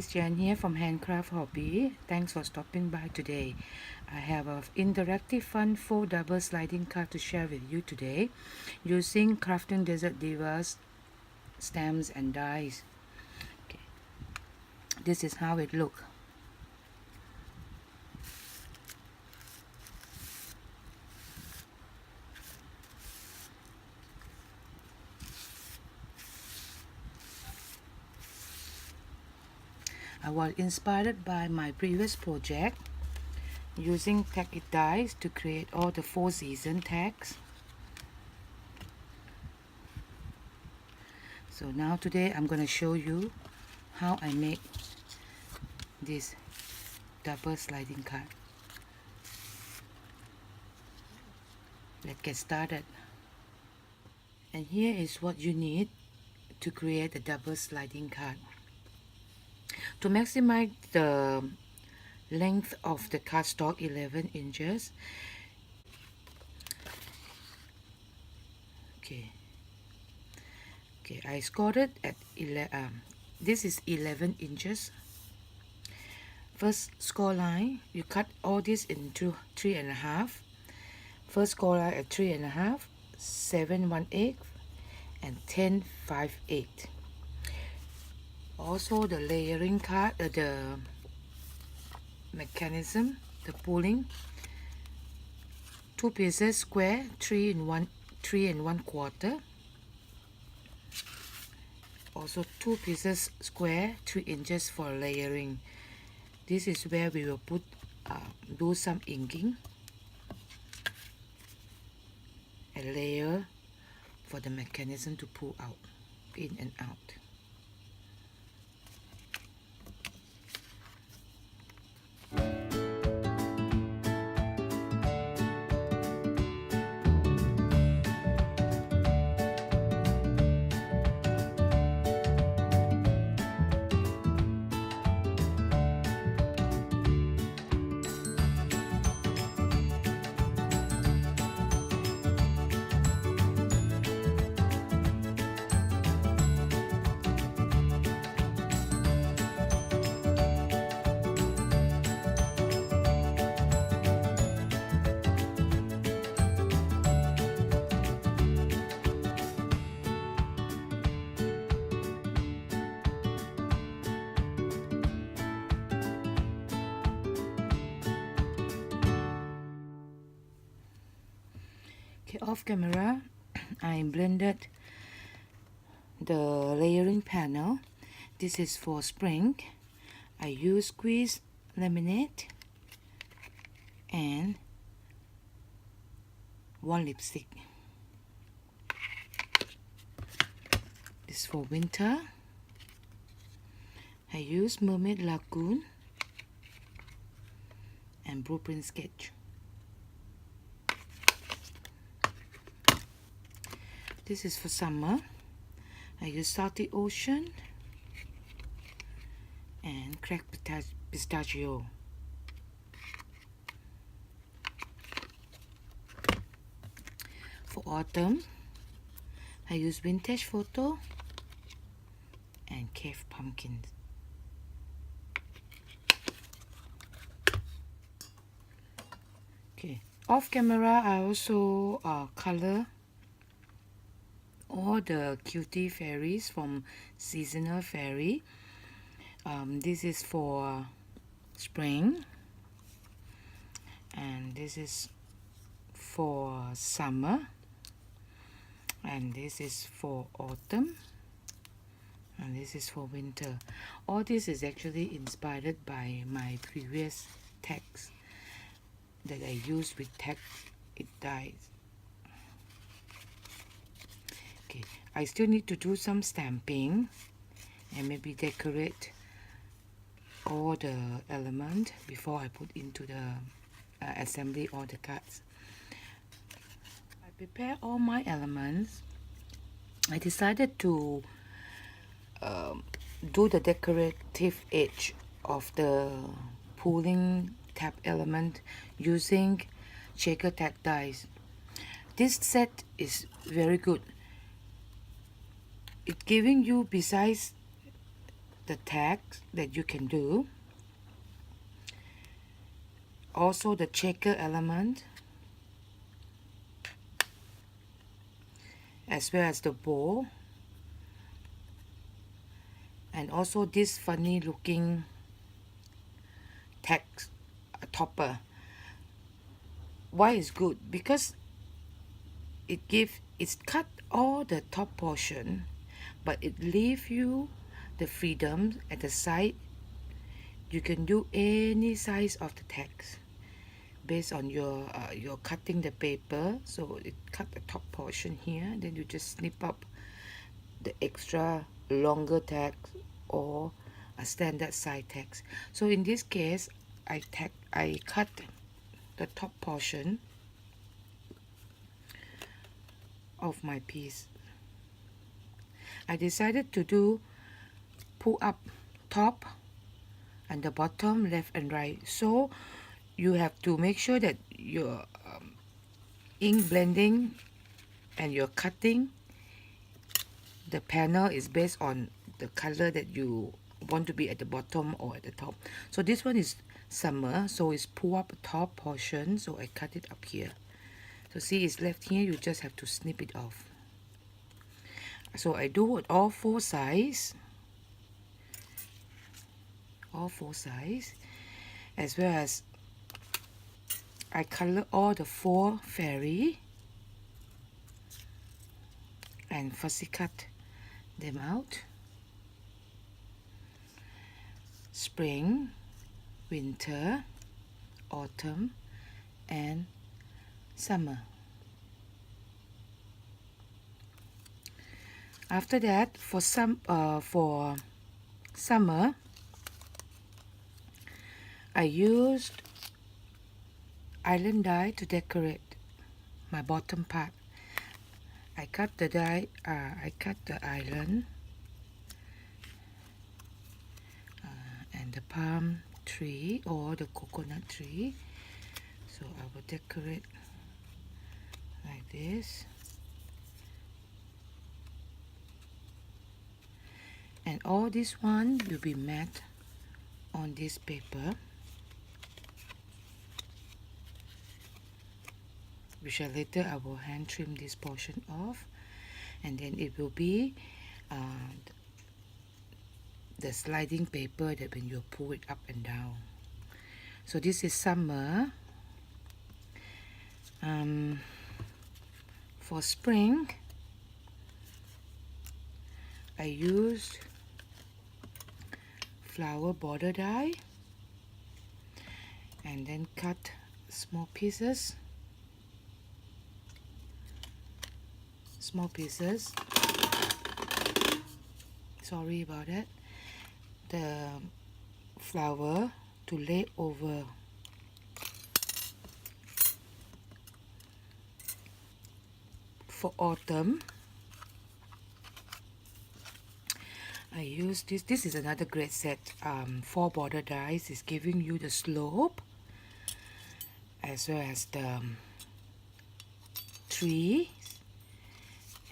guys, Jan here from Handcraft Hobby. Thanks for stopping by today. I have an interactive fun 4 double sliding card to share with you today using Craftin Desert Divas stamps and dies. Okay. This is how it looks. I was inspired by my previous project using CDD dies to create all the 4 season tags. So now today I'm going to show you how I make this double sliding card. Let's get started. And here is what you need to create a double sliding card. To maximize the length of the cardstock 11 inches. Okay, I scored it at 11. This is 11 inches. First score line, you cut all this into 3.5. First score line at 3.5, 7 1/8, and 10 5/8. Also the layering card, the mechanism, the pulling, 2 pieces square, 3 1/4. Also 2 pieces square, 3 inches for layering. This is where we will put do some inking, a layer for the mechanism to pull out, in and out. Okay, off camera, I blended the layering panel. This is for spring. I use squeezed laminate and 1 lipstick. This is for winter. I use Mermaid Lagoon and blueprint sketch. This is for summer. I use Salty Ocean and cracked pistachio. For autumn, I use Vintage Photo and Cave Pumpkins. Okay, off camera, I also color all the cutie fairies from seasonal fairy. This is for spring, and this is for summer, and this is for autumn, and this is for winter. All this is actually inspired by my previous tags that I used with CDD dies. Okay, I still need to do some stamping and maybe decorate all the elements before I put into the assembly all the cards. I prepare all my elements. I decided to do the decorative edge of the pulling tab element using shaker tag dies. This set is very good. It giving you, besides the tags that you can do. Also the checker element, as well as the bow, and also this funny looking tag topper. Why is good? Because it's cut all the top portion, but it leave you the freedom at the side. You can do any size of the tags based on your cutting the paper. So it cut the top portion here, then you just snip up the extra longer tags or a standard side tags. So in this case, I cut the top portion of my piece. I decided to do pull up top and the bottom, left and right. So you have to make sure that your ink blending and your cutting, the panel is based on the color that you want to be at the bottom or at the top. So this one is summer, so it's pull up top portion, so I cut it up here. So see, it's left here, you just have to snip it off. So I do it all four sides, as well as I color all the 4 fairy and fussy cut them out. Spring, winter, autumn and summer. After that, for summer, I used island die to decorate my bottom part. I cut the die. I cut the island and the palm tree or the coconut tree. So I will decorate like this. And all this one will be matte on this paper, which later I will hand trim this portion off, and then it will be the sliding paper that when you pull it up and down. So this is summer. For spring, I used flower border die and then cut small pieces. Sorry about that. The flower to lay over for autumn. I use this. This is another great set. 4 border dies is giving you the slope as well as the tree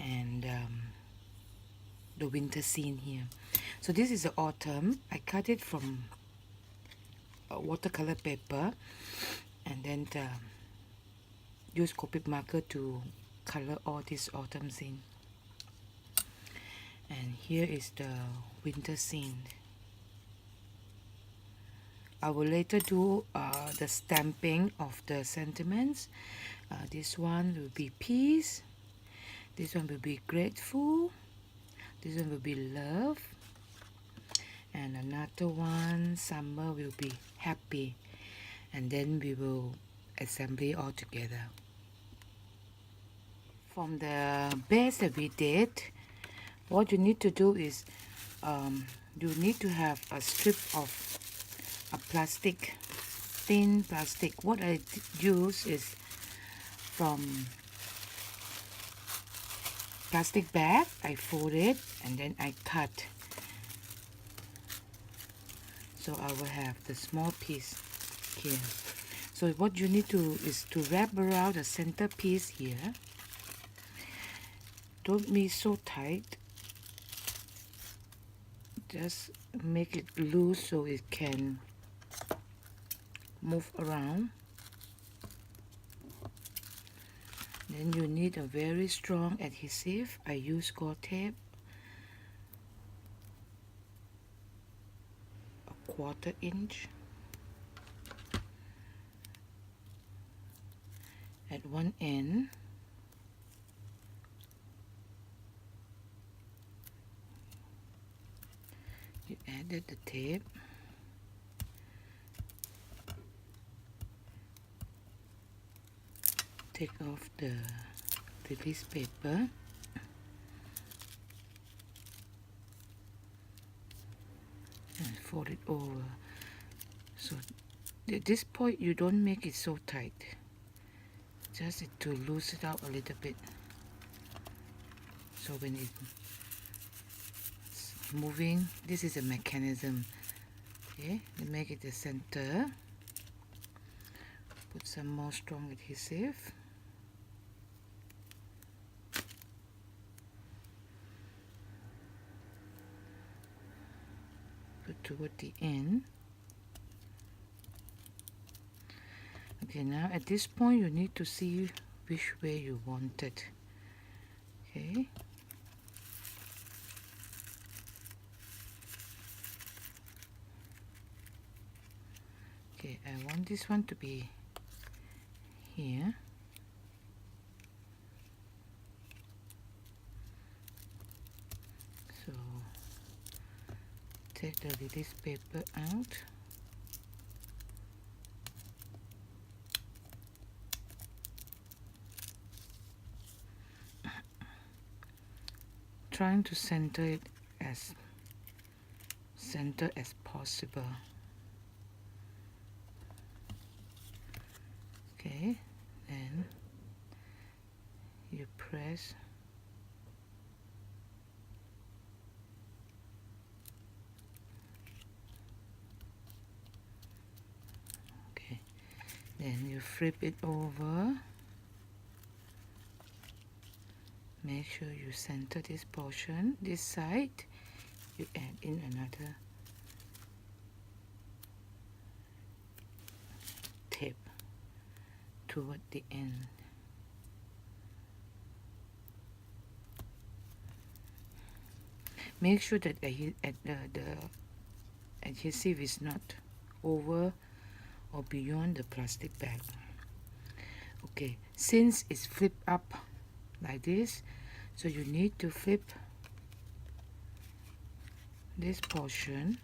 and the winter scene here. So this is the autumn. I cut it from watercolor paper and then use Copic marker to color all this autumn scene. And here is the winter scene. I will later do the stamping of the sentiments. This one will be peace. This one will be grateful. This one will be love. And another one, summer, will be happy. And then we will assemble all together. From the base that we did, what you need to do is you need to have a strip of a plastic, thin plastic. What I use is from plastic bag. I fold it and then I cut. So I will have the small piece here. So what you need to is to wrap around the center piece here. Don't be so tight. Just make it loose so it can move around. Then you need a very strong adhesive. I use gore tape, a 1/4 inch. At one end, you added the tape. Take off the release paper. And fold it over. So at this point you don't make it so tight. Just to loosen it out a little bit. So when it's moving, this is a mechanism. Okay, you make it the center. Put some more strong adhesive. Put toward the end. Okay, now at this point you need to see which way you want it. Okay. Okay, I want this one to be here. So take the release paper out. Trying to center it as possible. Okay, then you press. Okay, then you flip it over. Make sure you center this portion, this side. You add in another tape toward the end. Make sure that the adhesive is not over or beyond the plastic bag. Okay, since it's flipped up like this, so you need to flip this portion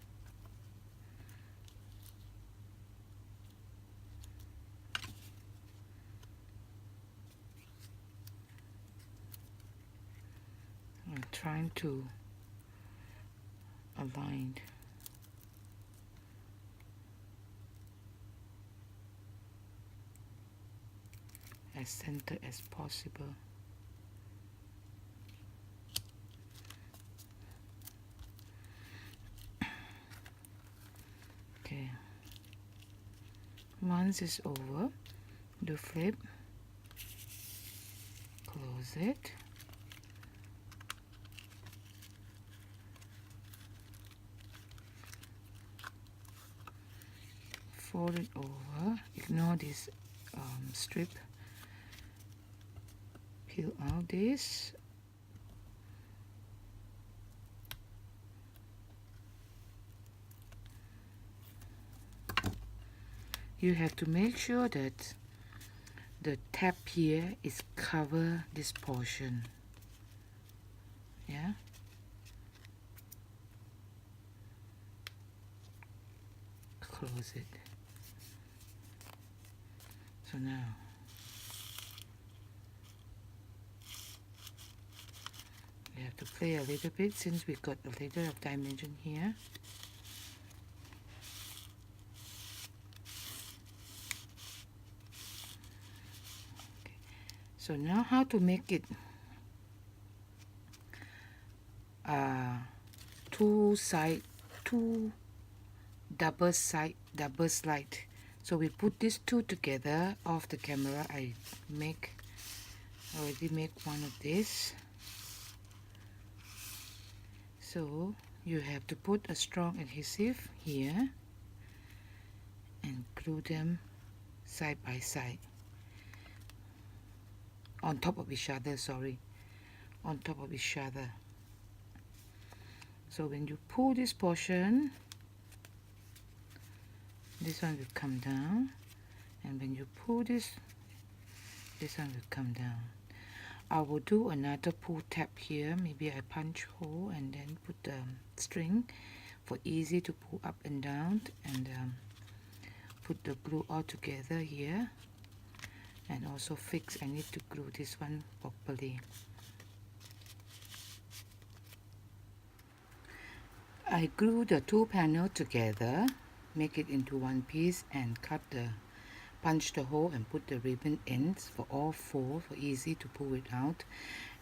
I'm trying to align as center as possible. Okay, once it's over, do flip, close it, fold it over, ignore this strip, peel out this, you have to make sure that the tab here is cover this portion. Yeah, close it. So now we have to play a little bit since we got a little of dimension here. Okay. So now how to make it two double slide. So we put these two together off the camera. I already make one of this. So you have to put a strong adhesive here and glue them side by side, on top of each other, sorry, on top of each other. So when you pull this portion, this one will come down, and when you pull this one will come down. I will do another pull tab here. Maybe I punch hole and then put the string for easy to pull up and down, and put the glue all together here, and also fix. I need to glue this one properly. I glue the two panels together, make it into one piece, and punch the hole and put the ribbon ends for all four for easy to pull it out,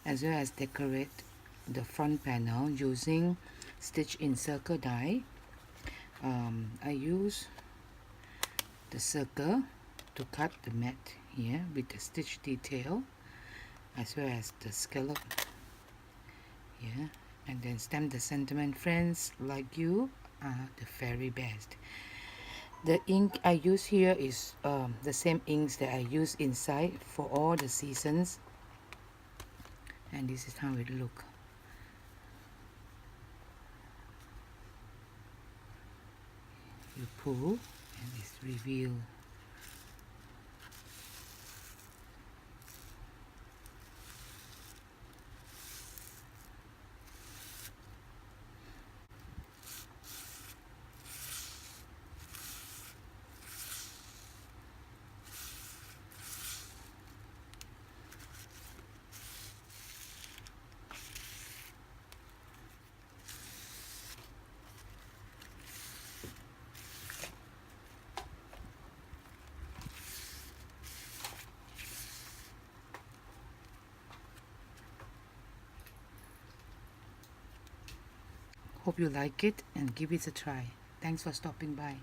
as well as decorate the front panel using stitch in circle die. I use the circle to cut the mat here with the stitch detail, as well as the scallop here, and then stamp the sentiment, friends like you are the very best. The ink I use here is the same inks that I use inside for all the seasons, and this is how it look. You pull and it's revealed. Hope you like it and give it a try. Thanks for stopping by.